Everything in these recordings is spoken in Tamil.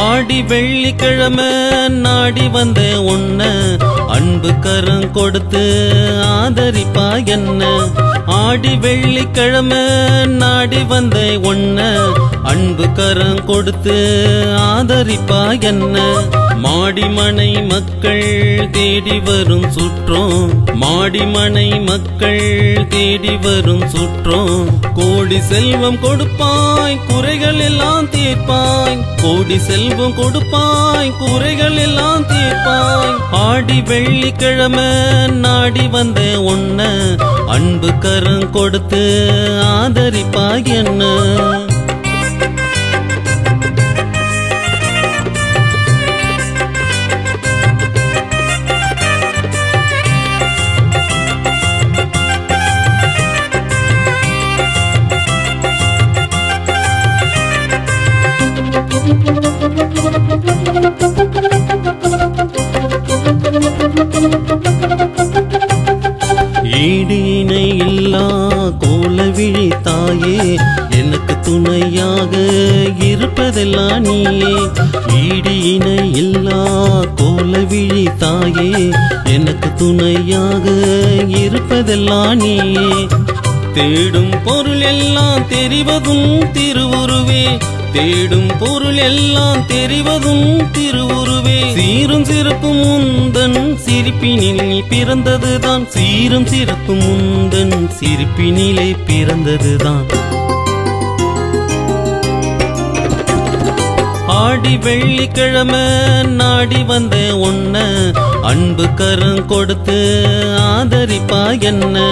ஆடி வெள்ளிக்கிழமை நாடி வந்த உன்ன அன்பு கரம் கொடுத்து ஆதரிப்பா என்ன. ஆடி வெள்ளிக்கிழமை நாடி வந்த உன்ன அன்பு கரம் கொடுத்து ஆதரிப்பா என்ன. மாடிமனை மக்கள் தேடி வரும் சுற்றம், மாடிமனை மக்கள் தேடி வரும் சுற்றம். கோடி செல்வம் கொடுப்பாய் குறைகள் எல்லாம் தீர்ப்பாய், கோடி செல்வம் கொடுப்பாய் குறைகள் எல்லாம் தீர்ப்பாய். ஆடி வெள்ளிக்கிழமை நாடி வந்த உன்ன அன்பு கரம் கொடுத்து ஆதரிப்பாய் என்ன. ஈடினை இல்லா கோலவிழி தாயே, எனக்கு துணையாக இருப்பதெல்லாம் நீயே. ஈடினை இல்லா கோலவிழி தாயே, எனக்கு துணையாக இருப்பதெல்லாம் நீயே. தேடும் பொருள் எல்லாம் தெரிவதும் திருவுருவே, தேடும் பொருள் எல்லாம் தெரிவதும் திருவுருவே. சீரும் சிறப்பும் உந்தன் சிரிப்பினில் நீ பிறந்ததுதான், சீரும் சிறப்பும் உந்தன் சிரிப்பினிலே பிறந்ததுதான். ஆடி வெள்ளிக்கிழமை நாடி வந்த உன்ன அன்பு கரம் கொடுத்து ஆதரிப்பா என்ன.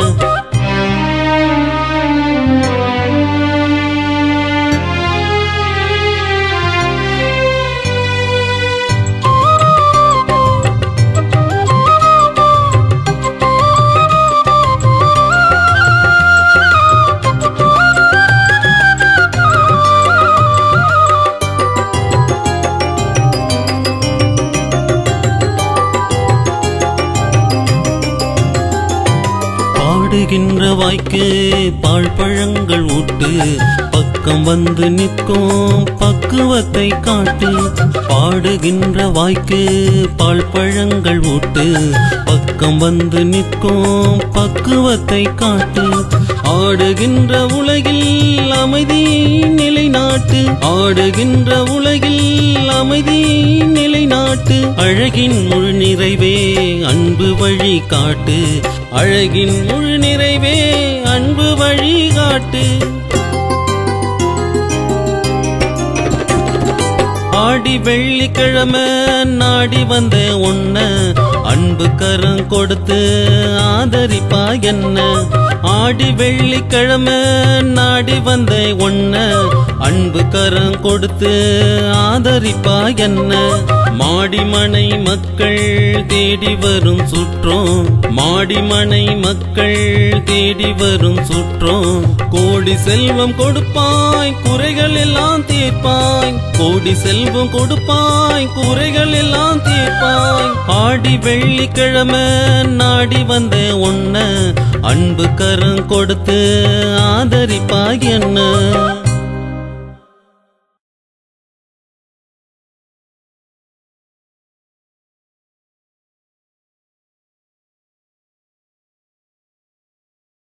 பாடுகின்ற வாய்க்கு பால் பழங்கள் ஊட்டு, பக்கம் வந்து நிற்கும் பக்குவத்தை காட்டு. பாடுகின்ற வாய்க்கு பால் பழங்கள் ஊட்டு, பக்கம் வந்து நிற்கும் பக்குவத்தை காட்டு. ஆடுகின்ற உலகில் அமைதி நிலைநாட்டு, ஆடுகின்ற உலகில் அமைதி நிலைநாட்டு. அழகின் முழு நிறைவே அன்பு வழி காட்டு, அழகின் முழு நிறைவே அன்பு வழி காட்டு. ஆடி வெள்ளிக்கிழமை நாடி வந்த உன்ன அன்பு கரம் கொடுத்து ஆதரிப்பா என்ன. ஆடி வெள்ளிக்கிழமை நாடி வந்த உன்ன அன்பு கரம் கொடுத்து ஆதரிப்பா என்ன. மாடிமனை மக்கள் தேடி வரும் சுற்றம், மாடிமனை மக்கள் தேடி வரும் சுற்றம். கோடி செல்வம் கொடுப்பாய் குறைகள் எல்லாம் தீர்ப்பாய், கோடி செல்வம் கொடுப்பாய் குறைகள் எல்லாம் தீர்ப்பாய். ஆடி வெள்ளிக்கிழமை நாடி வந்த உன்ன அன்பு கரம் கொடுத்து ஆதரிப்பாய் என்ன.